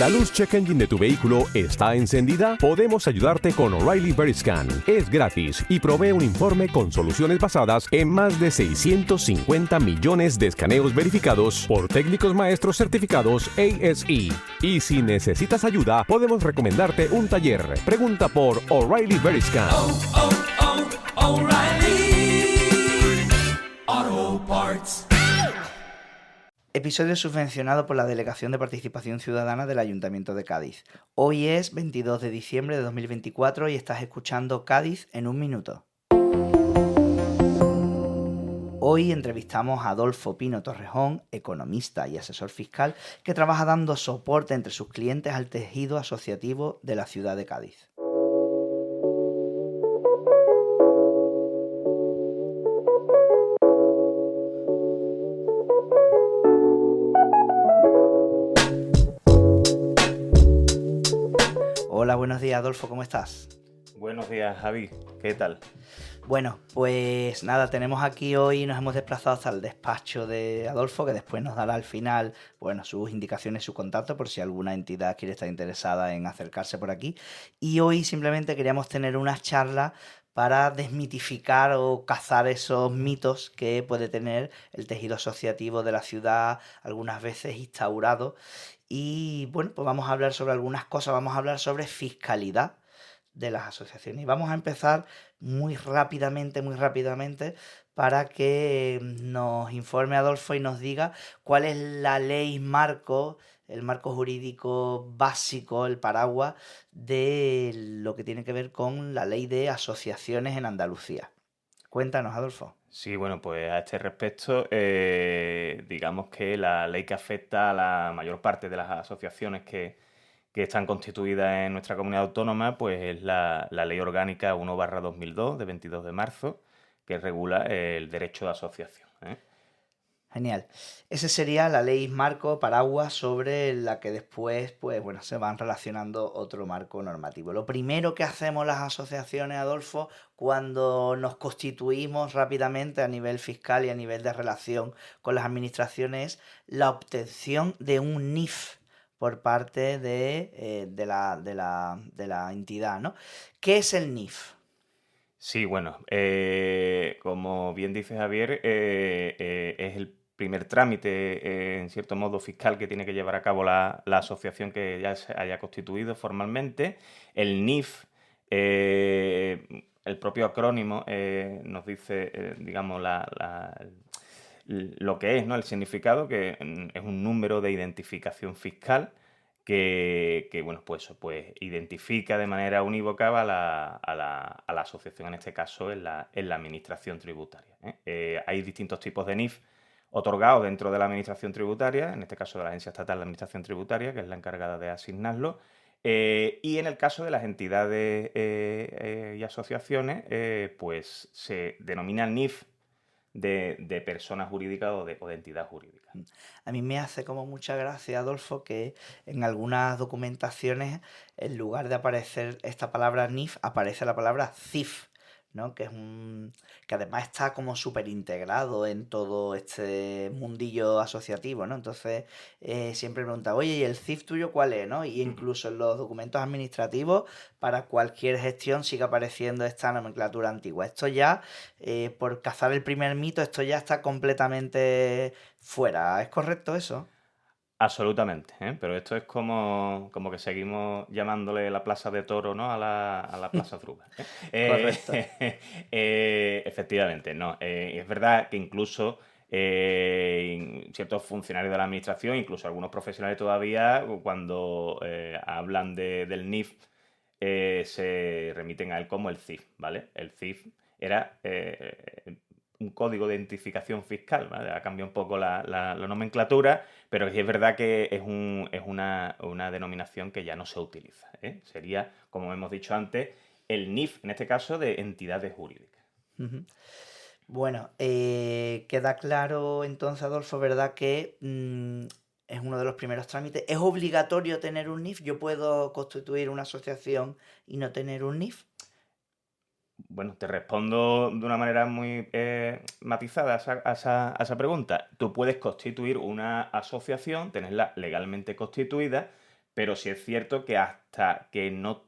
¿La luz check engine de tu vehículo está encendida? Podemos ayudarte con O'Reilly Veriscan. Es gratis y provee un informe con soluciones basadas en más de 650 millones de escaneos verificados por técnicos maestros certificados ASE. Y si necesitas ayuda, podemos recomendarte un taller. Pregunta por O'Reilly Veriscan. O'Reilly Auto Parts. Episodio subvencionado por la Delegación de Participación Ciudadana del Ayuntamiento de Cádiz. Hoy es 22 de diciembre de 2024 y estás escuchando Cádiz en un minuto. Hoy entrevistamos a Adolfo Pino Torrejón, economista y asesor fiscal, que trabaja dando soporte entre sus clientes al tejido asociativo de la ciudad de Cádiz. Hola, buenos días Adolfo, ¿cómo estás? Buenos días, Javi. ¿Qué tal? Bueno, pues nada, tenemos aquí hoy, nos hemos desplazado hasta el despacho de Adolfo, que después nos dará al final, bueno, sus indicaciones, su contacto, por si alguna entidad quiere estar interesada en acercarse por aquí. Y hoy simplemente queríamos tener una charla para desmitificar o cazar esos mitos que puede tener el tejido asociativo de la ciudad, algunas veces instaurado. Y bueno, pues vamos a hablar sobre algunas cosas, vamos a hablar sobre fiscalidad de las asociaciones. Y vamos a empezar muy rápidamente, para que nos informe Adolfo y nos diga cuál es la ley marco, el marco jurídico básico, el paraguas de lo que tiene que ver con la ley de asociaciones en Andalucía. Cuéntanos, Adolfo. Sí, bueno, pues a este respecto, digamos que la ley que afecta a la mayor parte de las asociaciones que están constituidas en nuestra comunidad autónoma, pues es la Ley Orgánica 1/2002, de 22 de marzo, que regula el derecho de asociación, ¿eh? Genial. Esa sería la ley marco paraguas sobre la que después, pues bueno, se van relacionando otro marco normativo. Lo primero que hacemos las asociaciones, Adolfo, cuando nos constituimos rápidamente a nivel fiscal y a nivel de relación con las administraciones, es la obtención de un NIF por parte de la entidad, ¿no? ¿Qué es el NIF? Sí, bueno, como bien dice Javier, es el primer trámite, en cierto modo, fiscal que tiene que llevar a cabo la asociación que ya se haya constituido formalmente. El NIF, el propio acrónimo, nos dice, digamos, lo que es, ¿no? El significado, que es un número de identificación fiscal bueno, pues identifica de manera unívoca a la asociación, en este caso en la administración tributaria, ¿eh? Hay distintos tipos de NIF otorgados dentro de la administración tributaria, en este caso de la Agencia Estatal de Administración Tributaria, que es la encargada de asignarlo, y en el caso de las entidades y asociaciones, pues se denomina NIF de persona jurídica o de entidad jurídica. A mí me hace como mucha gracia, Adolfo, que en algunas documentaciones, en lugar de aparecer esta palabra NIF, aparece la palabra CIF, ¿no? Que además está como súper integrado en todo este mundillo asociativo, ¿no? Entonces, siempre pregunta, oye, ¿y el CIF tuyo cuál es, no? Y incluso en los documentos administrativos, para cualquier gestión sigue apareciendo esta nomenclatura antigua. Esto ya, por cazar el primer mito, esto ya está completamente fuera. ¿Es correcto eso? Absolutamente, ¿eh? Pero esto es como que seguimos llamándole la Plaza de Toro, ¿no? a la Plaza Fruga, Correcto. Efectivamente, no. Es verdad que incluso ciertos funcionarios de la administración, incluso algunos profesionales todavía, cuando hablan del NIF, se remiten a él como el CIF, ¿vale? El CIF era un código de identificación fiscal, ¿vale? Ha cambiado un poco la nomenclatura, pero sí es verdad que es una denominación que ya no se utiliza, ¿eh? Sería, como hemos dicho antes, el NIF, en este caso, de entidades jurídicas. Ujú. Bueno, queda claro entonces, Adolfo, ¿verdad? Que es uno de los primeros trámites. ¿Es obligatorio tener un NIF? ¿Yo puedo constituir una asociación y no tener un NIF? Bueno, te respondo de una manera muy matizada a esa pregunta. Tú puedes constituir una asociación, tenerla legalmente constituida, pero sí es cierto que hasta que no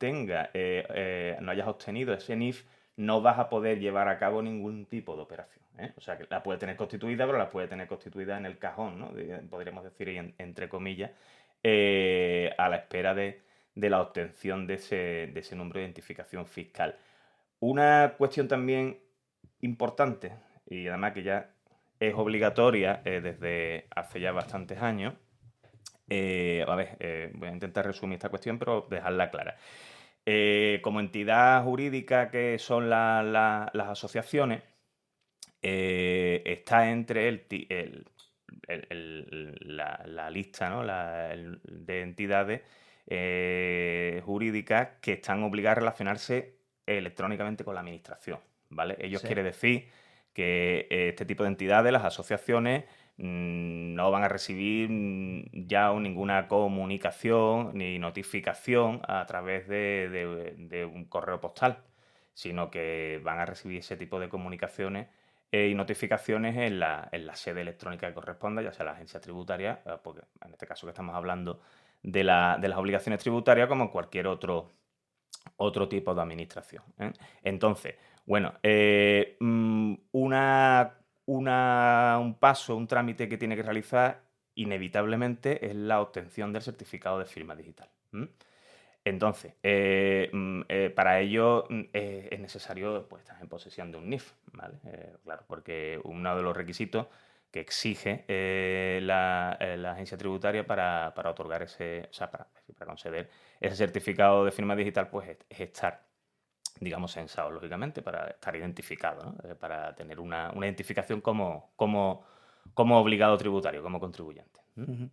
no hayas obtenido ese NIF, no vas a poder llevar a cabo ningún tipo de operación, ¿eh? O sea, que la puedes tener constituida, pero la puedes tener constituida en el cajón, ¿no? Podríamos decir, entre comillas, a la espera de la obtención de ese número de identificación fiscal. Una cuestión también importante, y además que ya es obligatoria desde hace ya bastantes años, voy a intentar resumir esta cuestión, pero dejarla clara. Como entidad jurídica que son las asociaciones, está entre la lista, ¿no? De entidades jurídicas que están obligadas a relacionarse electrónicamente con la administración, ¿vale? Ellos Sí. quiere decir que este tipo de entidades, las asociaciones, no van a recibir ya ninguna comunicación ni notificación a través de un correo postal, sino que van a recibir ese tipo de comunicaciones y notificaciones en la sede electrónica que corresponda, ya sea la agencia tributaria, porque en este caso que estamos hablando de las obligaciones tributarias, como en cualquier otro tipo de administración, ¿eh? Entonces, bueno, un paso, un trámite que tiene que realizar inevitablemente es la obtención del certificado de firma digital. Entonces, para ello es necesario pues, estar en posesión de un NIF, ¿vale? Claro, porque uno de los requisitos que exige la agencia tributaria para otorgar o sea, para conceder ese certificado de firma digital, pues es estar, digamos, censado, lógicamente, para estar identificado, ¿no? Para tener una identificación como obligado tributario, como contribuyente. Ujú.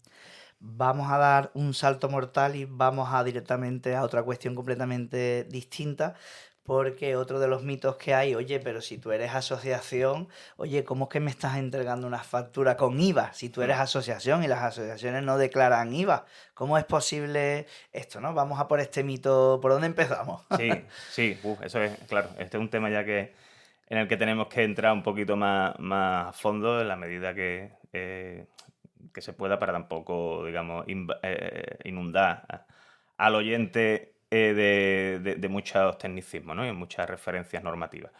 Vamos a dar un salto mortal y vamos a directamente a otra cuestión completamente distinta, porque otro de los mitos que hay, oye, pero si tú eres asociación, oye, ¿cómo es que me estás entregando una factura con IVA? Si tú eres asociación y las asociaciones no declaran IVA, ¿cómo es posible esto, no? Vamos a por este mito, ¿por dónde empezamos? Sí, eso es, claro, este es un tema ya en el que tenemos que entrar un poquito más a fondo en la medida que se pueda para tampoco, digamos, inundar al oyente de muchos tecnicismos, ¿no? Y muchas referencias normativas.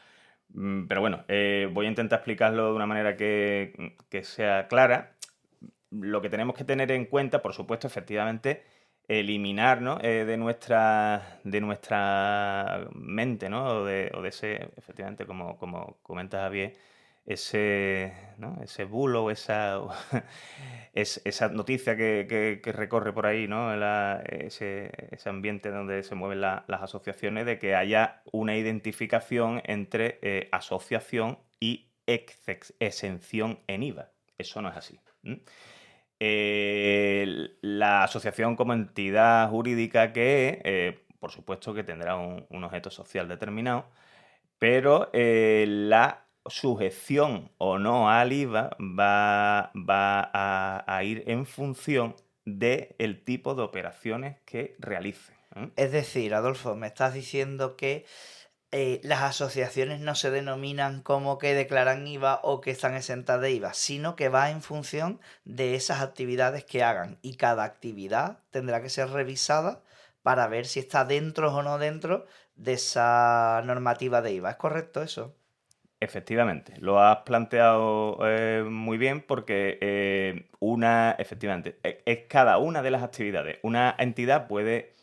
Pero bueno, voy a intentar explicarlo de una manera que sea clara. Lo que tenemos que tener en cuenta, por supuesto, efectivamente, eliminar, ¿no? de nuestra mente, ¿no? O de ese, efectivamente, como comenta Javier, ¿no? Ese bulo, esa noticia que recorre por ahí, ¿no? Ese ambiente donde se mueven las asociaciones, de que haya una identificación entre asociación y exención en IVA. Eso no es así. La asociación como entidad jurídica que es, por supuesto que tendrá un objeto social determinado, pero la sujeción o no al IVA va a ir en función del tipo de operaciones que realice, ¿eh? Es decir, Adolfo, me estás diciendo que las asociaciones no se denominan como que declaran IVA o que están exentas de IVA, sino que va en función de esas actividades que hagan. Y cada actividad tendrá que ser revisada para ver si está dentro o no dentro de esa normativa de IVA. ¿Es correcto eso? Efectivamente, lo has planteado muy bien porque efectivamente, es cada una de las actividades. Una entidad puede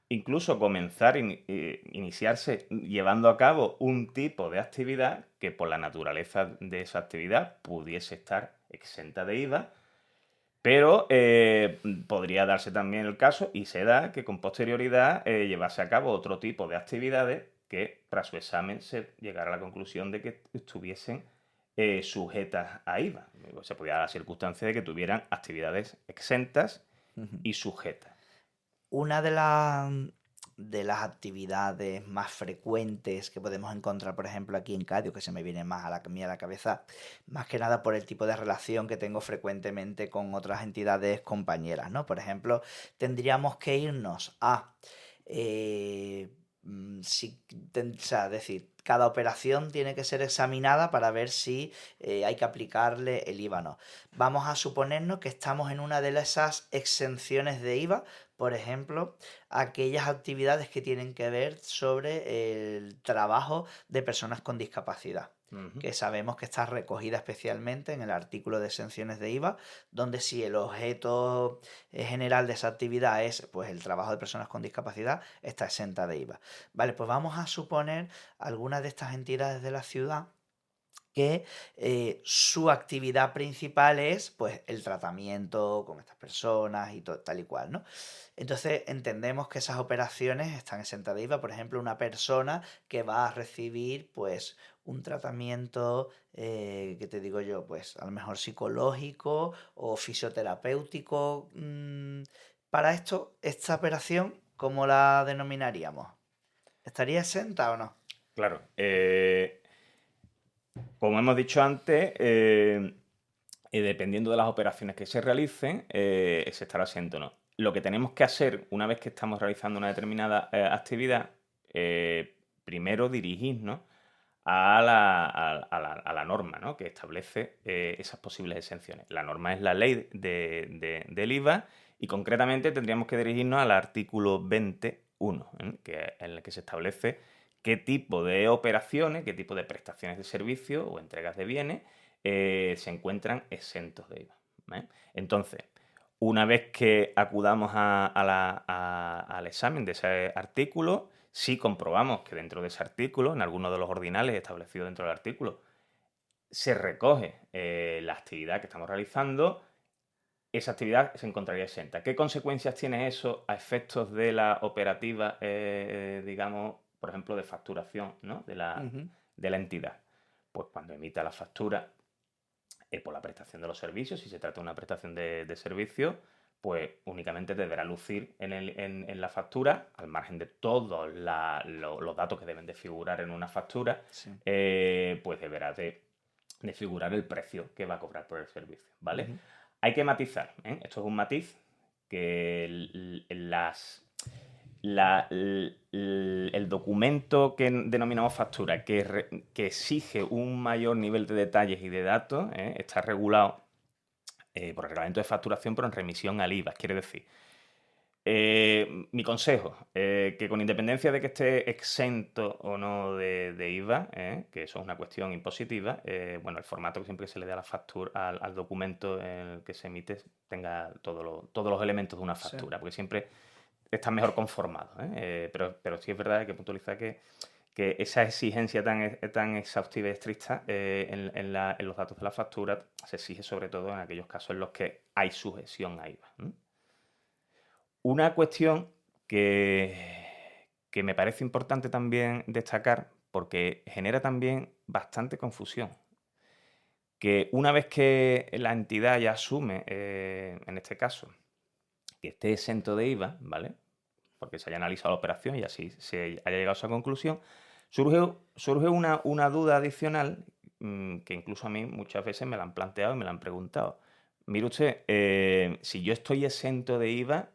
incluso comenzar, iniciarse llevando a cabo un tipo de actividad que por la naturaleza de esa actividad pudiese estar exenta de IVA, pero podría darse también el caso, y se da, que con posterioridad llevase a cabo otro tipo de actividades que tras su examen se llegara a la conclusión de que estuviesen sujetas a IVA. Se podía dar la circunstancia de que tuvieran actividades exentas y sujetas. Una de las actividades más frecuentes que podemos encontrar, por ejemplo, aquí en Cádiz, que se me viene más a mí a la cabeza, más que nada por el tipo de relación que tengo frecuentemente con otras entidades compañeras, ¿no? Por ejemplo, tendríamos que irnos a o sea, es decir, cada operación tiene que ser examinada para ver si hay que aplicarle el IVA o no. Vamos a suponernos que estamos en una de esas exenciones de IVA, por ejemplo, aquellas actividades que tienen que ver sobre el trabajo de personas con discapacidad, que sabemos que está recogida especialmente en el artículo de exenciones de IVA, donde si el objeto general de esa actividad es pues el trabajo de personas con discapacidad, está exenta de IVA. Vale, pues vamos a suponer algunas de estas entidades de la ciudad que su actividad principal es pues el tratamiento con estas personas y tal y cual, ¿no? Entonces entendemos que esas operaciones están exentas de IVA. Por ejemplo, una persona que va a recibir pues un tratamiento, ¿qué te digo yo? Pues a lo mejor psicológico o fisioterapéutico. Para esto, esta operación, ¿cómo la denominaríamos? ¿Estaría exenta o no? Claro. Como hemos dicho antes, dependiendo de las operaciones que se realicen, se estará exento o no. Lo que tenemos que hacer una vez que estamos realizando una determinada actividad, primero dirigirnos a la norma, ¿no?, que establece esas posibles exenciones. La norma es la ley del IVA y concretamente tendríamos que dirigirnos al artículo 21, en el que se establece qué tipo de operaciones, qué tipo de prestaciones de servicios o entregas de bienes se encuentran exentos de IVA, ¿vale? Entonces, una vez que acudamos al examen de ese artículo, si comprobamos que dentro de ese artículo, en alguno de los ordinales establecidos dentro del artículo, se recoge la actividad que estamos realizando, esa actividad se encontraría exenta. ¿Qué consecuencias tiene eso a efectos de la operativa, digamos, por ejemplo, de facturación, ¿no?, de la entidad? Pues cuando emita la factura por la prestación de los servicios, si se trata de una prestación de servicios, pues únicamente deberá lucir en la factura, al margen de todos los datos que deben de figurar en una factura, Sí. pues deberá de figurar el precio que va a cobrar por el servicio, ¿vale? Hay que matizar, ¿eh? Esto es un matiz que el documento que denominamos factura, que exige un mayor nivel de detalles y de datos, está regulado por el reglamento de facturación, pero en remisión al IVA. Quiere decir, mi consejo, que con independencia de que esté exento o no de IVA, que eso es una cuestión impositiva, bueno, el formato que siempre se le da a la factura, al documento en el que se emite, tenga todos los elementos de una factura, porque siempre está mejor conformado, pero sí es verdad que hay que puntualizar que esa exigencia tan exhaustiva y estricta en los datos de la factura se exige sobre todo en aquellos casos en los que hay sujeción a IVA. Una cuestión que me parece importante también destacar, porque genera también bastante confusión, que una vez que la entidad ya asume, en este caso, que esté exento de IVA, ¿vale?, porque se haya analizado la operación y así se haya llegado a esa conclusión, surge una duda adicional que incluso a mí muchas veces me la han planteado y me la han preguntado. Mire usted, si yo estoy exento de IVA,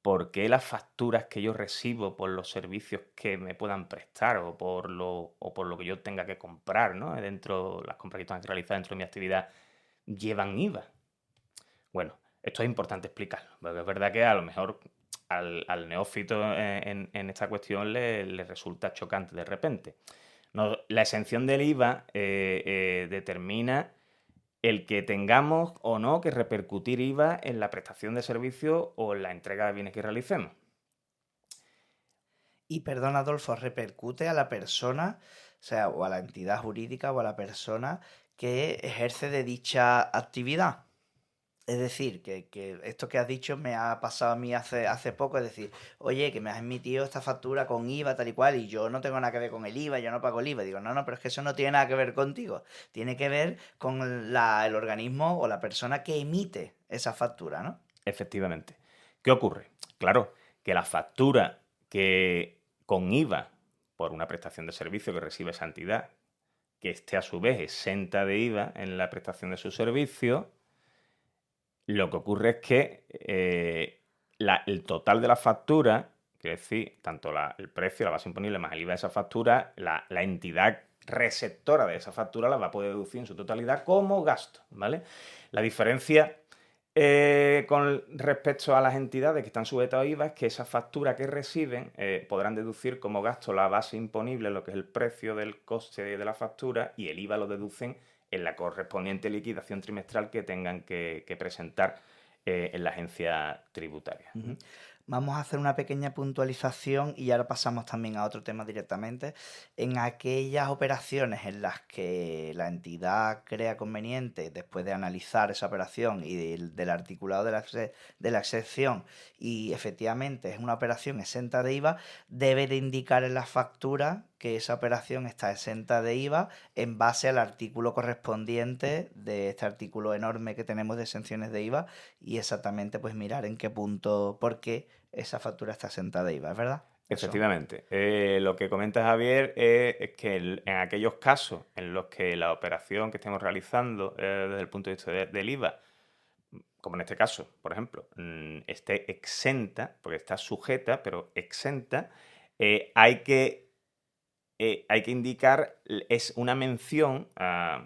¿por qué las facturas que yo recibo por los servicios que me puedan prestar o por lo que yo tenga que comprar, ¿no?, las compras que tengan que realizar dentro de mi actividad, llevan IVA? Bueno, esto es importante explicarlo, porque es verdad que a lo mejor al neófito en esta cuestión le resulta chocante de repente. No, la exención del IVA determina el que tengamos o no que repercutir IVA en la prestación de servicios o en la entrega de bienes que realicemos. Y perdón, Adolfo, repercute a la persona, o sea, o a la entidad jurídica o a la persona que ejerce de dicha actividad. Es decir, que esto que has dicho me ha pasado a mí hace poco, es decir, oye, que me has emitido esta factura con IVA tal y cual y yo no tengo nada que ver con el IVA, yo no pago el IVA. Digo, no, pero es que eso no tiene nada que ver contigo, tiene que ver con el organismo o la persona que emite esa factura, ¿no? Efectivamente. ¿Qué ocurre? Claro, que la factura que con IVA por una prestación de servicio que recibe esa entidad, que esté a su vez exenta de IVA en la prestación de su servicio, lo que ocurre es que el total de la factura quiere decir, tanto el precio, la base imponible más el IVA de esa factura, la entidad receptora de esa factura la va a poder deducir en su totalidad como gasto, ¿vale? La diferencia con respecto a las entidades que están sujetas a IVA es que esa factura que reciben podrán deducir como gasto la base imponible, lo que es el precio del coste de la factura, y el IVA lo deducen en la correspondiente liquidación trimestral que tengan que presentar en la agencia tributaria. Ujú. Vamos a hacer una pequeña puntualización y ahora pasamos también a otro tema directamente. En aquellas operaciones en las que la entidad crea conveniente, después de analizar esa operación y del articulado de la excepción, y efectivamente es una operación exenta de IVA, debe de indicar en la factura que esa operación está exenta de IVA en base al artículo correspondiente de este artículo enorme que tenemos de exenciones de IVA, y exactamente pues mirar en qué punto, por qué esa factura está exenta de IVA, ¿es verdad? Eso. Efectivamente. Lo que comenta Javier es que en aquellos casos en los que la operación que estemos realizando desde el punto de vista del IVA, como en este caso, por ejemplo, esté exenta, porque está sujeta, pero exenta, hay que indicar, es una mención a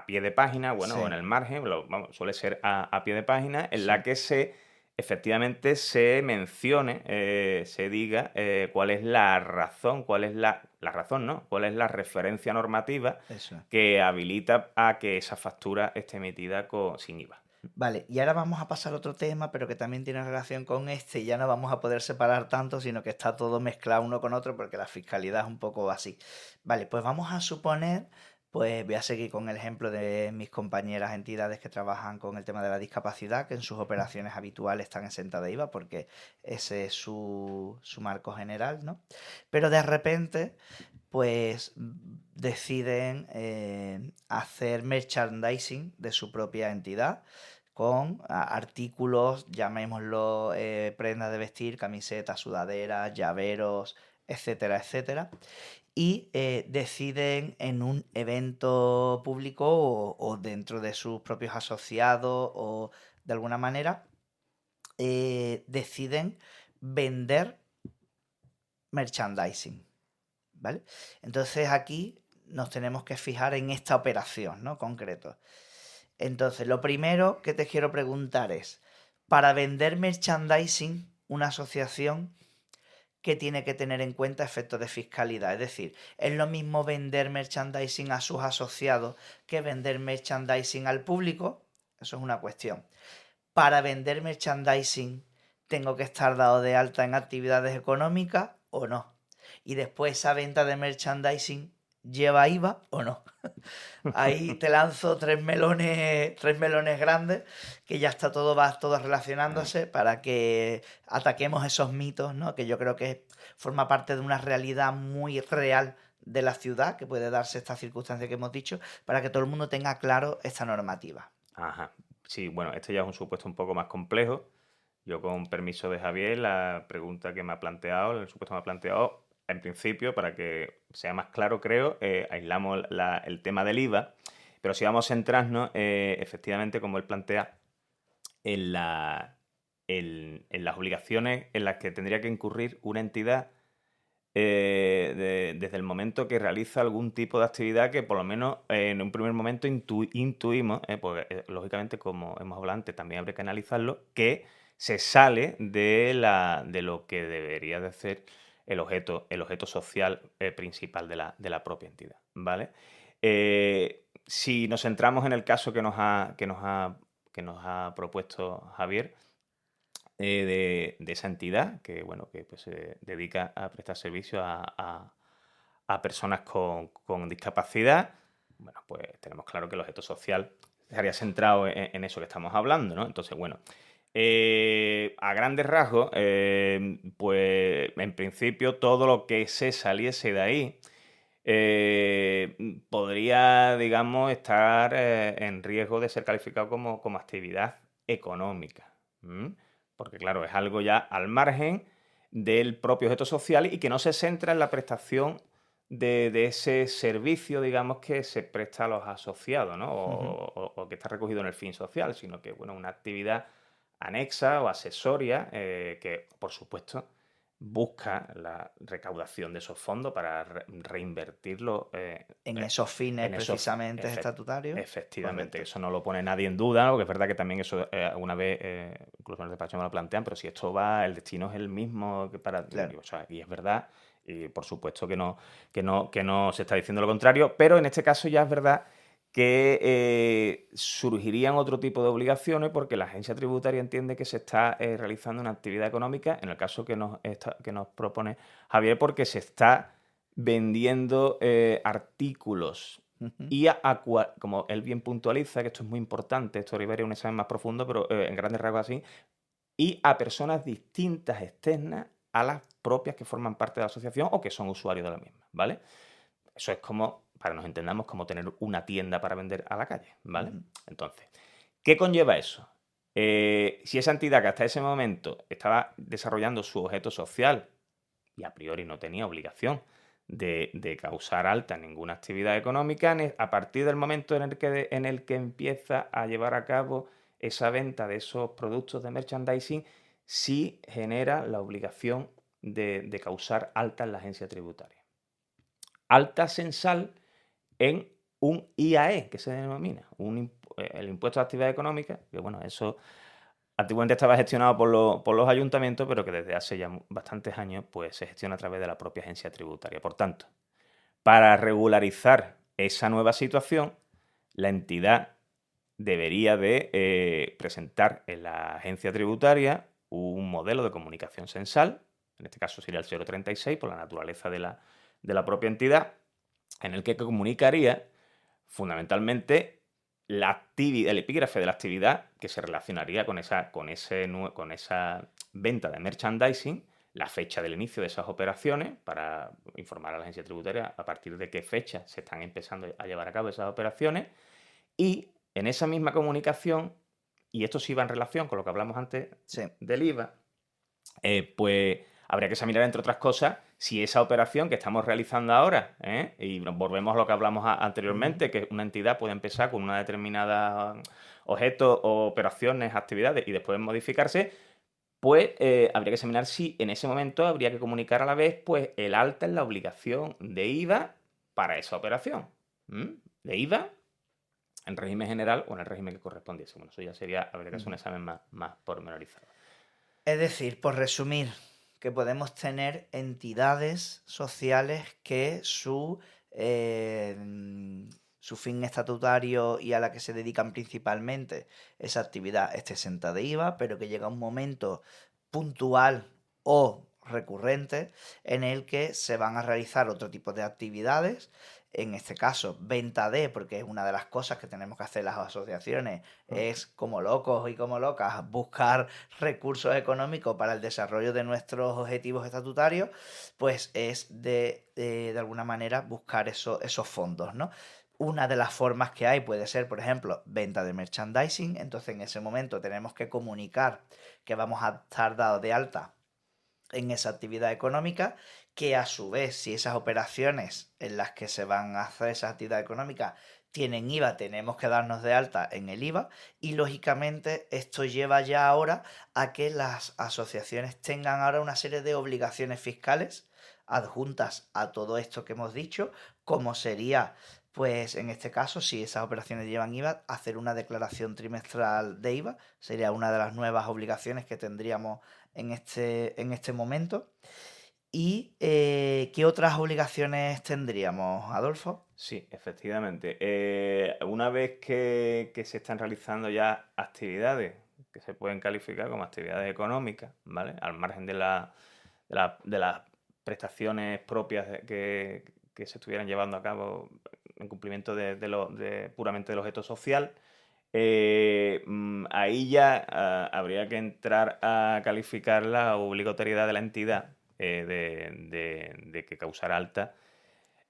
pie de página, bueno, Sí. o en el margen, vamos, suele ser a pie de página, en Sí. la que efectivamente se mencione, se diga cuál es la razón, cuál es la razón, ¿no? Cuál es la referencia normativa Eso. que habilita a que esa factura esté emitida sin IVA. Vale, y ahora vamos a pasar a otro tema, pero que también tiene relación con este, y ya no vamos a poder separar tanto, sino que está todo mezclado uno con otro, porque la fiscalidad es un poco así. Vale, pues vamos a suponer, pues voy a seguir con el ejemplo de mis compañeras entidades que trabajan con el tema de la discapacidad, que en sus operaciones habituales están exentas de IVA, porque ese es su marco general, ¿no? Pero de repente, pues deciden hacer merchandising de su propia entidad con artículos, llamémoslo prendas de vestir, camisetas, sudaderas, llaveros, etcétera, etcétera. Y deciden en un evento público o dentro de sus propios asociados o de alguna manera deciden vender merchandising, ¿vale? Entonces aquí nos tenemos que fijar en esta operación, ¿no? Concreto. Entonces, lo primero que te quiero preguntar es, para vender merchandising, una asociación que tiene que tener en cuenta efectos de fiscalidad. Es decir, es lo mismo vender merchandising a sus asociados que vender merchandising al público. Eso es una cuestión. Para vender merchandising, ¿tengo que estar dado de alta en actividades económicas o no? Y después, esa venta de merchandising, ¿lleva IVA o no? Ahí te lanzo tres melones grandes, que ya está va todo relacionándose para que ataquemos esos mitos, ¿no? Que yo creo que forma parte de una realidad muy real de la ciudad, que puede darse esta circunstancia que hemos dicho, para que todo el mundo tenga claro esta normativa. Ajá. Sí, bueno, este ya es un supuesto un poco más complejo. Yo, con permiso de Javier, la pregunta que me ha planteado, el supuesto que me ha planteado, en principio, para que sea más claro, creo, aislamos el tema del IVA, pero si vamos a centrarnos, efectivamente, como él plantea, en las obligaciones en las que tendría que incurrir una entidad desde el momento que realiza algún tipo de actividad que por lo menos en un primer momento intuimos, porque lógicamente, como hemos hablado antes, también habría que analizarlo, que se sale de lo que debería de ser el objeto social principal de la propia entidad, ¿vale? Si nos centramos en el caso que nos ha propuesto Javier, de esa entidad que, bueno, que pues, se dedica a prestar servicio a personas con discapacidad, bueno, pues tenemos claro que el objeto social estaría centrado en eso que estamos hablando, ¿no? Entonces, bueno, a grandes rasgos, pues en principio todo lo que se saliese de ahí podría, digamos, estar en riesgo de ser calificado como actividad económica. Porque, claro, es algo ya al margen del propio objeto social y que no se centra en la prestación de ese servicio, digamos, que se presta a los asociados, ¿no? O que está recogido en el fin social, sino que, bueno, una actividad anexa o accesoria que, por supuesto, busca la recaudación de esos fondos para reinvertirlo En esos fines en esos precisamente estatutarios. efectivamente. Correcto. Eso no lo pone nadie en duda, porque es verdad que también eso alguna vez, incluso en el despacho me lo plantean, pero si esto va, el destino es el mismo que para... Claro. O sea, y es verdad, y por supuesto que no se está diciendo lo contrario, pero en este caso ya es verdad que surgirían otro tipo de obligaciones porque la agencia tributaria entiende que se está realizando una actividad económica, en el caso que nos propone Javier, porque se está vendiendo artículos Ujú. y como él bien puntualiza, que esto es muy importante, esto arribaría a un examen más profundo, pero en grandes rasgos así, y a personas distintas externas a las propias que forman parte de la asociación o que son usuarios de la misma, ¿vale? Eso es como, para que nos entendamos, como tener una tienda para vender a la calle, ¿vale? Ujú. Entonces, ¿qué conlleva eso? Si esa entidad que hasta ese momento estaba desarrollando su objeto social y a priori no tenía obligación de causar alta en ninguna actividad económica, a partir del momento en el que empieza a llevar a cabo esa venta de esos productos de merchandising, sí genera la obligación de causar alta en la agencia tributaria. Alta censal en un IAE, que se denomina, el impuesto de actividad económica, que bueno, eso antiguamente estaba gestionado por los ayuntamientos, pero que desde hace ya bastantes años pues, se gestiona a través de la propia agencia tributaria. Por tanto, para regularizar esa nueva situación, la entidad debería de presentar en la agencia tributaria un modelo de comunicación censal, en este caso sería el 036 por la naturaleza de la propia entidad, en el que comunicaría fundamentalmente el epígrafe de la actividad que se relacionaría con esa venta de merchandising, la fecha del inicio de esas operaciones, para informar a la agencia tributaria a partir de qué fecha se están empezando a llevar a cabo esas operaciones, y en esa misma comunicación, y esto sí va en relación con lo que hablamos antes Sí. del IVA, pues habría que examinar, entre otras cosas, si esa operación que estamos realizando ahora, y nos volvemos a lo que hablamos anteriormente, que una entidad puede empezar con una determinada objeto o operaciones, actividades, y después modificarse, pues habría que examinar si en ese momento habría que comunicar a la vez pues el alta en la obligación de IVA para esa operación. De IVA en régimen general o en el régimen que correspondiese. Bueno, eso ya habría que hacer un examen más pormenorizado. Es decir, por resumir, que podemos tener entidades sociales que su fin estatutario y a la que se dedican principalmente esa actividad esté exenta de IVA, pero que llega un momento puntual o recurrente en el que se van a realizar otro tipo de actividades, en este caso venta de, porque es una de las cosas que tenemos que hacer las asociaciones, es como locos y como locas buscar recursos económicos para el desarrollo de nuestros objetivos estatutarios, pues es de alguna manera buscar esos fondos, ¿no? Una de las formas que hay puede ser, por ejemplo, venta de merchandising. Entonces, en ese momento tenemos que comunicar que vamos a estar dados de alta en esa actividad económica, que a su vez, si esas operaciones en las que se van a hacer esa actividad económica tienen IVA, tenemos que darnos de alta en el IVA, y lógicamente esto lleva ya ahora a que las asociaciones tengan ahora una serie de obligaciones fiscales adjuntas a todo esto que hemos dicho, como sería, pues en este caso, si esas operaciones llevan IVA, hacer una declaración trimestral de IVA, sería una de las nuevas obligaciones que tendríamos en este momento. ¿Y qué otras obligaciones tendríamos, Adolfo? Sí, efectivamente. Una vez que se están realizando ya actividades que se pueden calificar como actividades económicas, ¿vale? Al margen de las prestaciones propias que se estuvieran llevando a cabo en cumplimiento puramente del objeto social, ahí ya habría que entrar a calificar la obligatoriedad de la entidad de que causara alta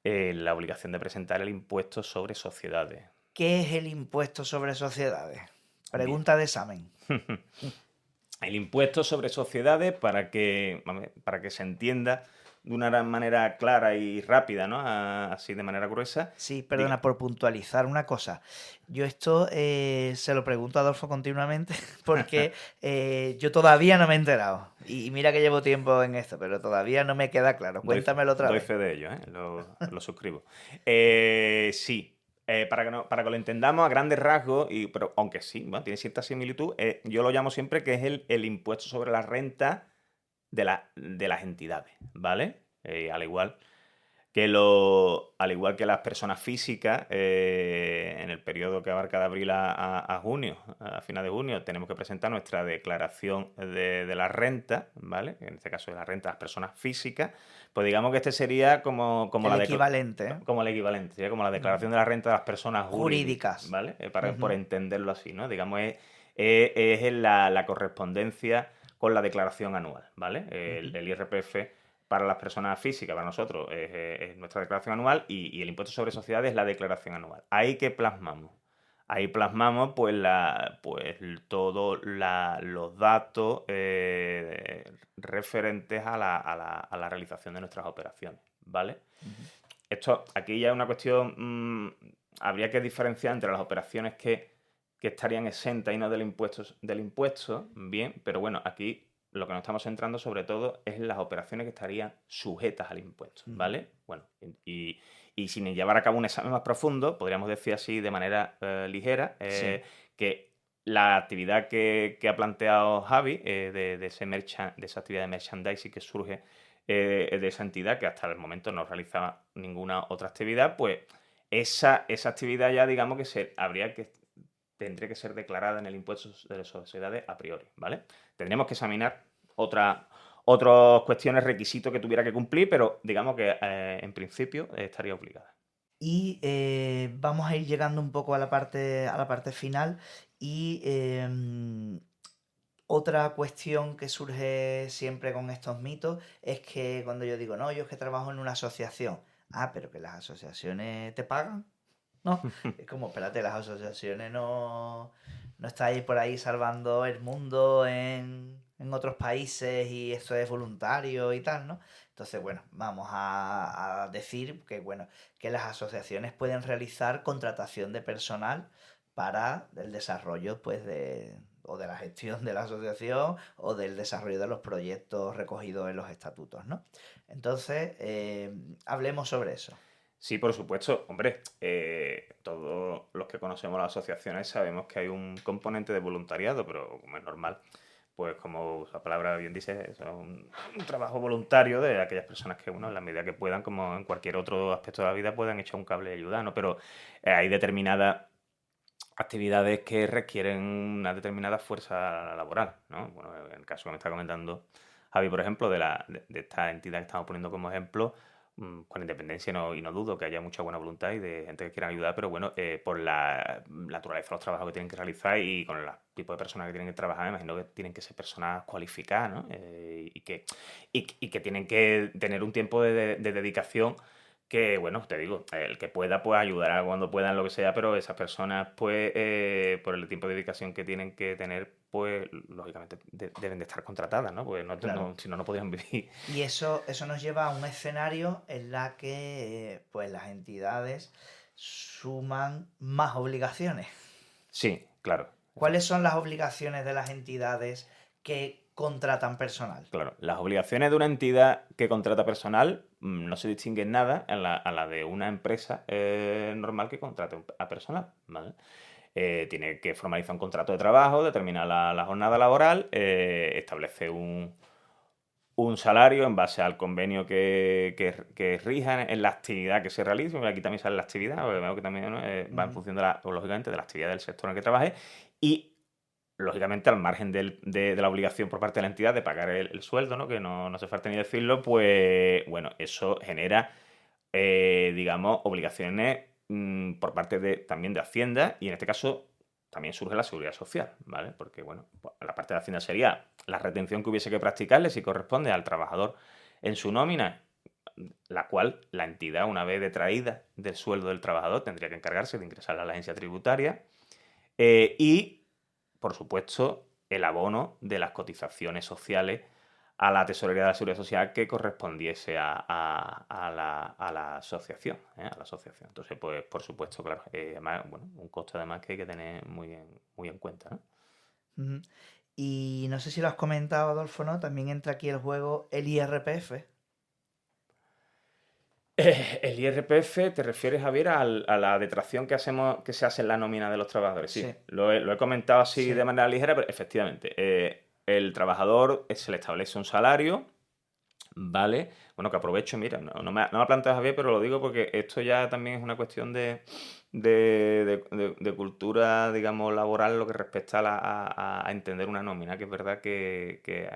la obligación de presentar el impuesto sobre sociedades. ¿Qué es el impuesto sobre sociedades? Bien. Pregunta de examen. El impuesto sobre sociedades, para que se entienda, de una manera clara y rápida, ¿no? Así de manera gruesa. Sí, perdona, por puntualizar una cosa. Yo esto se lo pregunto a Adolfo continuamente porque yo todavía no me he enterado. Y mira que llevo tiempo en esto, pero todavía no me queda claro. Cuéntamelo otra doy vez. fe de ello, ¿eh? Lo suscribo. Sí. Para que lo entendamos a grandes rasgos, pero aunque sí, bueno, tiene cierta similitud, yo lo llamo siempre que es el impuesto sobre la renta de las entidades, ¿vale? Al igual que las personas físicas, en el periodo que abarca de abril a junio, a final de junio, tenemos que presentar nuestra declaración de la renta, ¿vale? En este caso de la renta de las personas físicas, pues digamos que este sería como El equivalente, ¿eh? como el equivalente, sería como la declaración de la renta de las personas jurídicas, Jurídicas. ¿vale? Por entenderlo así, ¿no? Digamos, es la correspondencia con la declaración anual, ¿vale? El IRPF para las personas físicas, para nosotros, es nuestra declaración anual y el impuesto sobre sociedades es la declaración anual. Ahí que plasmamos. Ahí plasmamos todos los datos referentes a la realización de nuestras operaciones, ¿vale? Esto aquí ya es una cuestión, habría que diferenciar entre las operaciones que estarían exentas y no del impuesto, bien, pero bueno, aquí lo que nos estamos centrando sobre todo es en las operaciones que estarían sujetas al impuesto, ¿vale? Bueno, y sin llevar a cabo un examen más profundo, podríamos decir así de manera ligera, Sí. que la actividad que ha planteado Javi, de esa actividad de merchandising que surge de esa entidad, que hasta el momento no realizaba ninguna otra actividad, pues esa actividad ya digamos que tendría que ser declarada en el impuesto de las sociedades a priori, ¿vale? Tendríamos que examinar otras cuestiones, requisitos que tuviera que cumplir, pero digamos que en principio estaría obligada. Y vamos a ir llegando un poco a la parte final. Y otra cuestión que surge siempre con estos mitos es que cuando yo digo, no, yo es que trabajo en una asociación. Ah, pero que las asociaciones te pagan. No, es como, espérate, las asociaciones no estáis por ahí salvando el mundo en otros países y esto es voluntario y tal, ¿no? Entonces, bueno, vamos a decir que, bueno, que las asociaciones pueden realizar contratación de personal para el desarrollo, pues, o de la gestión de la asociación o del desarrollo de los proyectos recogidos en los estatutos, ¿no? Entonces, hablemos sobre eso. Sí, por supuesto. Hombre, todos los que conocemos las asociaciones sabemos que hay un componente de voluntariado, pero como es normal, pues como la palabra bien dice, es un trabajo voluntario de aquellas personas que, bueno, en la medida que puedan, como en cualquier otro aspecto de la vida, puedan echar un cable de ayuda, ¿no? Pero hay determinadas actividades que requieren una determinada fuerza laboral, ¿no? Bueno, en el caso que me está comentando Javi, por ejemplo, de esta entidad que estamos poniendo como ejemplo, con independencia y no dudo que haya mucha buena voluntad y de gente que quiera ayudar, pero bueno, por la naturaleza de los trabajos que tienen que realizar y con el tipo de personas que tienen que trabajar, me imagino que tienen que ser personas cualificadas, ¿no? Y que tienen que tener un tiempo de dedicación que, bueno, te digo, el que pueda, pues ayudará cuando puedan, lo que sea, pero esas personas, pues, por el tiempo de dedicación que tienen que tener, pues, lógicamente deben de estar contratadas, ¿no? Pues Claro. si no, no podrían vivir. Y eso nos lleva a un escenario en la que pues las entidades suman más obligaciones. Sí, claro. ¿Cuáles son las obligaciones de las entidades que contratan personal? Claro, las obligaciones de una entidad que contrata personal no se distinguen nada a la de una empresa normal que contrate a personal, ¿vale? Tiene que formalizar un contrato de trabajo, determinar la jornada laboral, establece un salario en base al convenio que rija en la actividad que se realice. Aquí también sale la actividad, porque veo que también, ¿no? Va en función lógicamente, de la actividad del sector en el que trabaje y lógicamente, al margen de la obligación por parte de la entidad de pagar el sueldo, ¿no? Que no hace falta ni decirlo, pues bueno, eso genera, digamos, obligaciones por parte también de Hacienda y en este caso también surge la seguridad social, ¿vale? Porque, bueno, la parte de Hacienda sería la retención que hubiese que practicarle si corresponde al trabajador en su nómina, la cual la entidad, una vez detraída del sueldo del trabajador, tendría que encargarse de ingresar a la agencia tributaria y por supuesto, el abono de las cotizaciones sociales a la tesorería de la Seguridad Social que correspondiese a la asociación, ¿eh? A la asociación. Entonces, pues, por supuesto, claro, además, bueno, un coste además que hay que tener muy en cuenta, ¿no? Ujú. Y no sé si lo has comentado, Adolfo, ¿no? También entra aquí el juego el IRPF. El IRPF, ¿te refieres, Javier, a la detracción que se hace en la nómina de los trabajadores? Sí, Sí, lo he comentado así sí. de manera ligera, pero efectivamente, el trabajador se le establece un salario, ¿vale? Bueno, que aprovecho, mira, no me ha planteado Javier, pero lo digo porque esto ya también es una cuestión de cultura, digamos, laboral, lo que respecta a entender una nómina, que es verdad que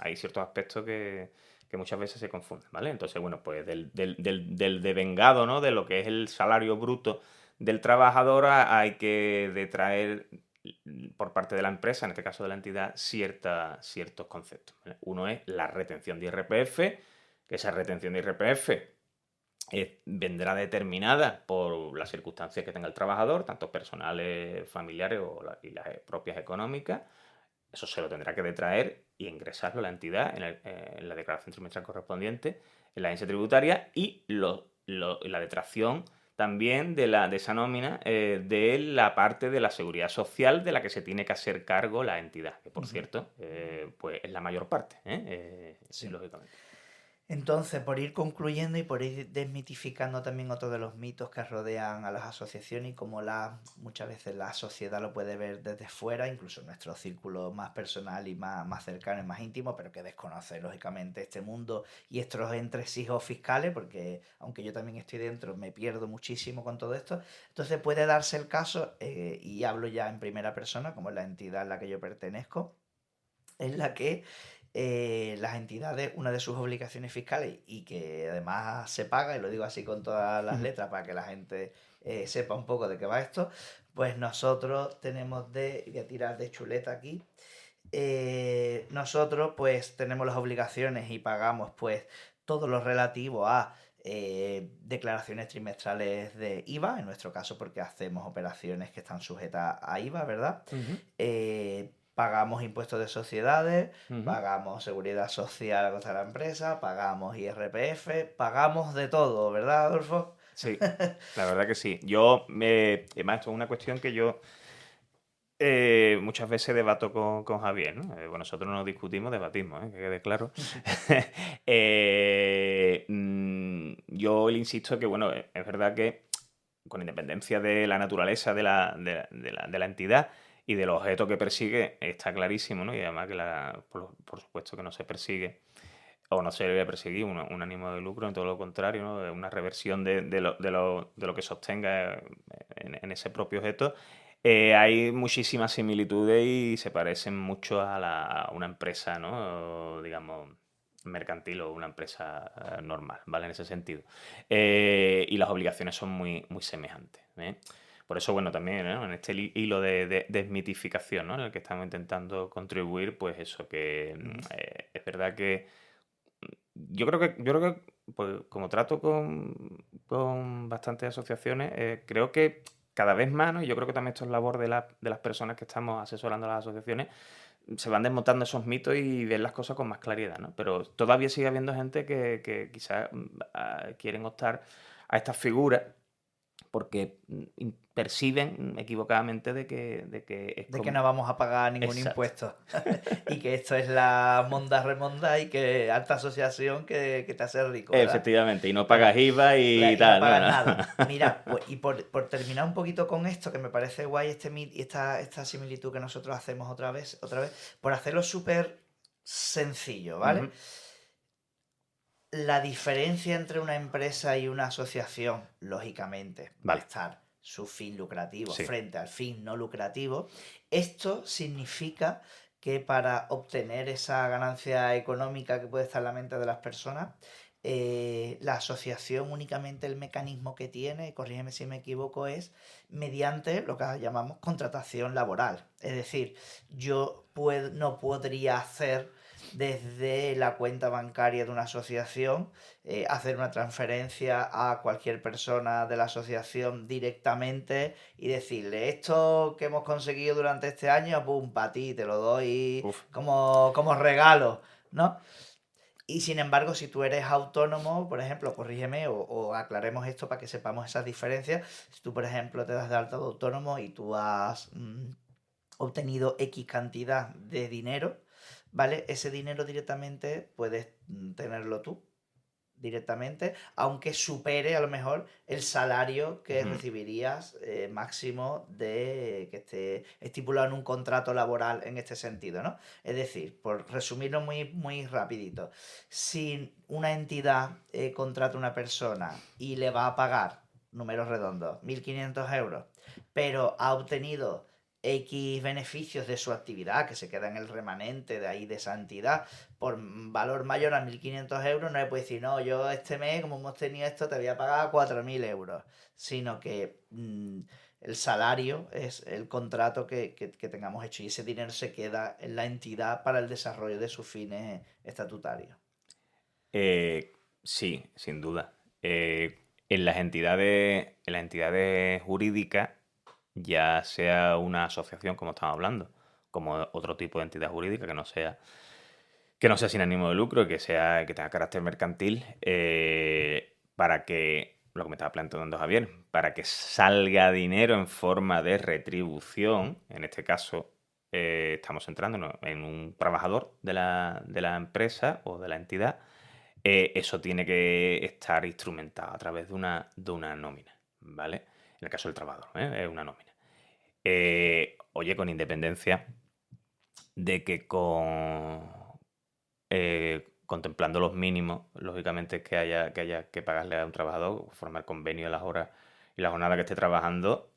hay ciertos aspectos que muchas veces se confunden, ¿vale? Entonces, bueno, pues del devengado, ¿no? De lo que es el salario bruto del trabajador hay que detraer por parte de la empresa, en este caso de la entidad, ciertos conceptos, ¿vale? Uno es la retención de IRPF, que esa retención de IRPF vendrá determinada por las circunstancias que tenga el trabajador, tanto personales, familiares y las propias económicas. Eso se lo tendrá que detraer y ingresarlo a la entidad en la declaración trimestral correspondiente, en la agencia tributaria, y la detracción también de esa nómina de la parte de la seguridad social de la que se tiene que hacer cargo la entidad, que por cierto, pues es la mayor parte, Sí. lógicamente. Entonces, por ir concluyendo y por ir desmitificando también otro de los mitos que rodean a las asociaciones y cómo muchas veces la sociedad lo puede ver desde fuera, incluso nuestro círculo más personal y más cercano y más íntimo, pero que desconoce lógicamente este mundo y estos entresijos fiscales, porque aunque yo también estoy dentro, me pierdo muchísimo con todo esto. Entonces puede darse el caso, y hablo ya en primera persona, como es la entidad a la que yo pertenezco, en la que las entidades, una de sus obligaciones fiscales y que además se paga, y lo digo así con todas las letras para que la gente sepa un poco de qué va esto, pues nosotros voy a tirar de chuleta aquí, nosotros pues tenemos las obligaciones y pagamos pues todo lo relativo a declaraciones trimestrales de IVA, en nuestro caso porque hacemos operaciones que están sujetas a IVA, ¿verdad? Ujú, Pagamos impuestos de sociedades, ujú. pagamos seguridad social a costa de la empresa, pagamos IRPF, pagamos de todo, ¿verdad, Adolfo? Sí, la verdad que sí. Además, esto es una cuestión que yo muchas veces debato con Javier, ¿no? Bueno, nosotros no discutimos, debatimos, que quede claro. Yo le insisto que, bueno, es verdad que con independencia de la naturaleza de la entidad y del objeto que persigue, está clarísimo, ¿no? Y además que por supuesto que no se persigue o no se debe perseguir un ánimo de lucro, en todo lo contrario, ¿no? Una reversión de lo que sostenga en ese propio objeto. Hay muchísimas similitudes y se parecen mucho a una empresa, ¿no? Digamos, mercantil o una empresa normal, ¿vale? En ese sentido. Y las obligaciones son muy semejantes, ¿eh? Por eso, bueno, también, ¿no? En este hilo de desmitificación, ¿no? En el que estamos intentando contribuir, pues eso, que es verdad que yo creo que pues, como trato con bastantes asociaciones, creo que cada vez más, ¿no? Y yo creo que también esto es labor de las personas que estamos asesorando a las asociaciones, se van desmontando esos mitos y ven las cosas con más claridad, ¿no? Pero todavía sigue habiendo gente que quizás quieren optar a estas figuras porque perciben equivocadamente de que es De que como... no vamos a pagar ningún Exacto. impuesto y que esto es la monda remonda y que alta asociación que te hace rico, ¿verdad? Efectivamente, y no Claro. pagas IVA y Y no tal, pagas ¿no? nada. Mira, pues, y por terminar un poquito con esto, que me parece guay y esta similitud que nosotros hacemos otra vez, por hacerlo súper sencillo, ¿vale? Ujú. La diferencia entre una empresa y una asociación, lógicamente, va a Vale, estar su fin lucrativo sí. frente al fin no lucrativo. Esto significa que para obtener esa ganancia económica que puede estar en la mente de las personas, la asociación únicamente el mecanismo que tiene, corrígeme si me equivoco, es mediante lo que llamamos contratación laboral. Es decir, no podría hacer desde la cuenta bancaria de una asociación, hacer una transferencia a cualquier persona de la asociación directamente y decirle esto que hemos conseguido durante este año, pum, para ti, te lo doy Uf. como regalo. ¿no? Y sin embargo, si tú eres autónomo, por ejemplo, corrígeme o aclaremos esto para que sepamos esas diferencias. Si tú, por ejemplo, te das de alta de autónomo y tú has obtenido X cantidad de dinero, ¿vale? Ese dinero directamente puedes tenerlo tú directamente, aunque supere a lo mejor el salario que recibirías máximo de que esté estipulado en un contrato laboral en este sentido, ¿no? Es decir, por resumirlo muy, muy rapidito, si una entidad contrata a una persona y le va a pagar, números redondos, 1.500 euros, pero ha obtenido X beneficios de su actividad, que se queda en el remanente de ahí de esa entidad, por valor mayor a 1.500 euros, no le puedes decir, no, yo este mes, como hemos tenido esto, te voy a pagar 4.000 euros, sino que el salario es el contrato que tengamos hecho y ese dinero se queda en la entidad para el desarrollo de sus fines estatutarios. Sí, sin duda. En las entidades jurídicas, ya sea una asociación, como estamos hablando, como otro tipo de entidad jurídica que no sea sin ánimo de lucro, que tenga carácter mercantil, para que, lo que me estaba planteando Javier, para que salga dinero en forma de retribución, en este caso estamos centrándonos en un trabajador de la empresa o de la entidad, eso tiene que estar instrumentado a través de una nómina, ¿vale? En el caso del trabajador, es una nómina. Oye, con independencia de que contemplando los mínimos, lógicamente que haya que pagarle a un trabajador, formar convenio de las horas y la jornada que esté trabajando,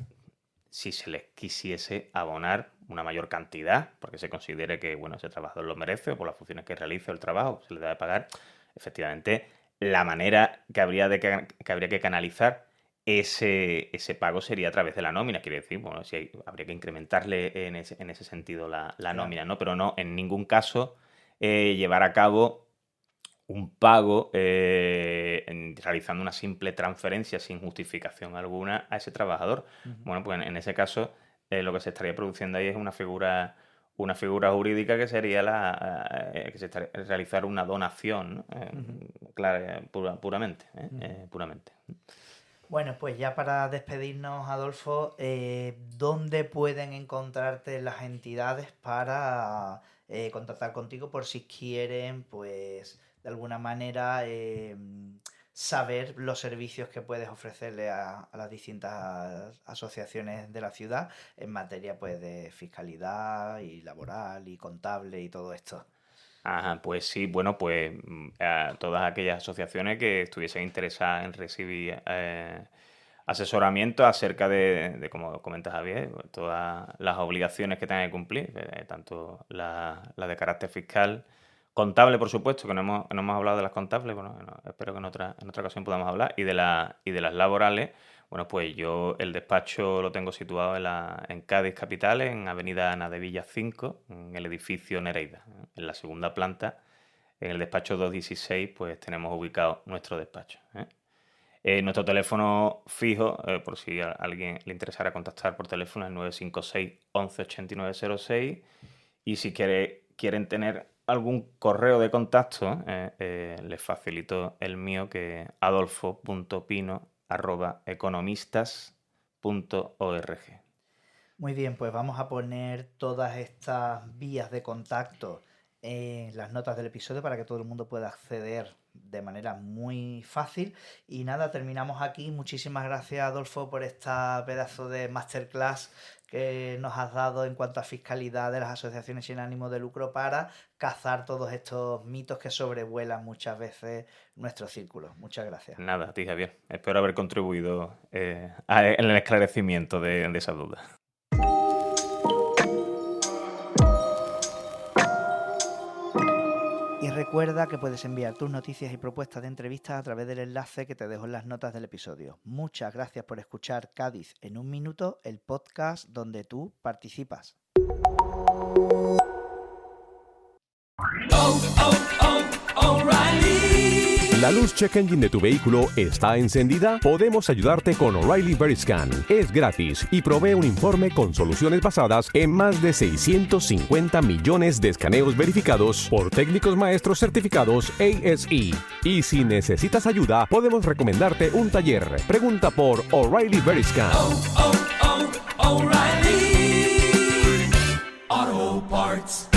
si se les quisiese abonar una mayor cantidad, porque se considere que bueno, ese trabajador lo merece o por las funciones que realiza o el trabajo, se le debe pagar, efectivamente, la manera que habría que canalizar ese pago sería a través de la nómina, quiere decir, bueno, si habría que incrementarle en ese sentido la nómina, ¿no? Pero no, en ningún caso llevar a cabo un pago realizando una simple transferencia sin justificación alguna a ese trabajador. Bueno, pues en ese caso lo que se estaría produciendo ahí es una figura jurídica que sería que se estaría realizar una donación, ¿no? Clara, puramente. Bueno, pues ya para despedirnos, Adolfo, ¿dónde pueden encontrarte las entidades para contactar contigo por si quieren, pues, de alguna manera saber los servicios que puedes ofrecerle a las distintas asociaciones de la ciudad en materia, pues, de fiscalidad y laboral y contable y todo esto? Ajá, pues sí, bueno, pues a todas aquellas asociaciones que estuviesen interesadas en recibir asesoramiento acerca de, como comenta Javier, todas las obligaciones que tengan que cumplir, tanto las de carácter fiscal, contable, por supuesto, que no hemos hablado de las contables, bueno, espero que en otra ocasión podamos hablar, y de las laborales. Bueno, pues yo el despacho lo tengo situado en Cádiz capital, en Avenida Ana de Villa 5, en el edificio Nereida, en la segunda planta, en el despacho 216, pues tenemos ubicado nuestro despacho. Nuestro teléfono fijo, por si a alguien le interesara contactar por teléfono, es 956 11 8906, y si quieren tener algún correo de contacto, les facilito el mío, que es adolfo.pino@economistas.org. Muy bien, pues vamos a poner todas estas vías de contacto en las notas del episodio para que todo el mundo pueda acceder de manera muy fácil. Y nada, terminamos aquí. Muchísimas gracias, Adolfo, por esta pedazo de masterclass que nos has dado en cuanto a fiscalidad de las asociaciones sin ánimo de lucro para cazar todos estos mitos que sobrevuelan muchas veces nuestros círculos. Muchas gracias. Nada, a ti, Javier. Espero haber contribuido en el esclarecimiento de esa duda. Y recuerda que puedes enviar tus noticias y propuestas de entrevistas a través del enlace que te dejo en las notas del episodio. Muchas gracias por escuchar Cádiz en un minuto, el podcast donde tú participas. O'Reilly. ¿La luz check engine de tu vehículo está encendida? Podemos ayudarte con O'Reilly Veriscan. Es gratis y provee un informe con soluciones basadas en más de 650 millones de escaneos verificados por técnicos maestros certificados ASE. Y si necesitas ayuda, podemos recomendarte un taller. Pregunta por O'Reilly Veriscan. O'Reilly Auto Parts.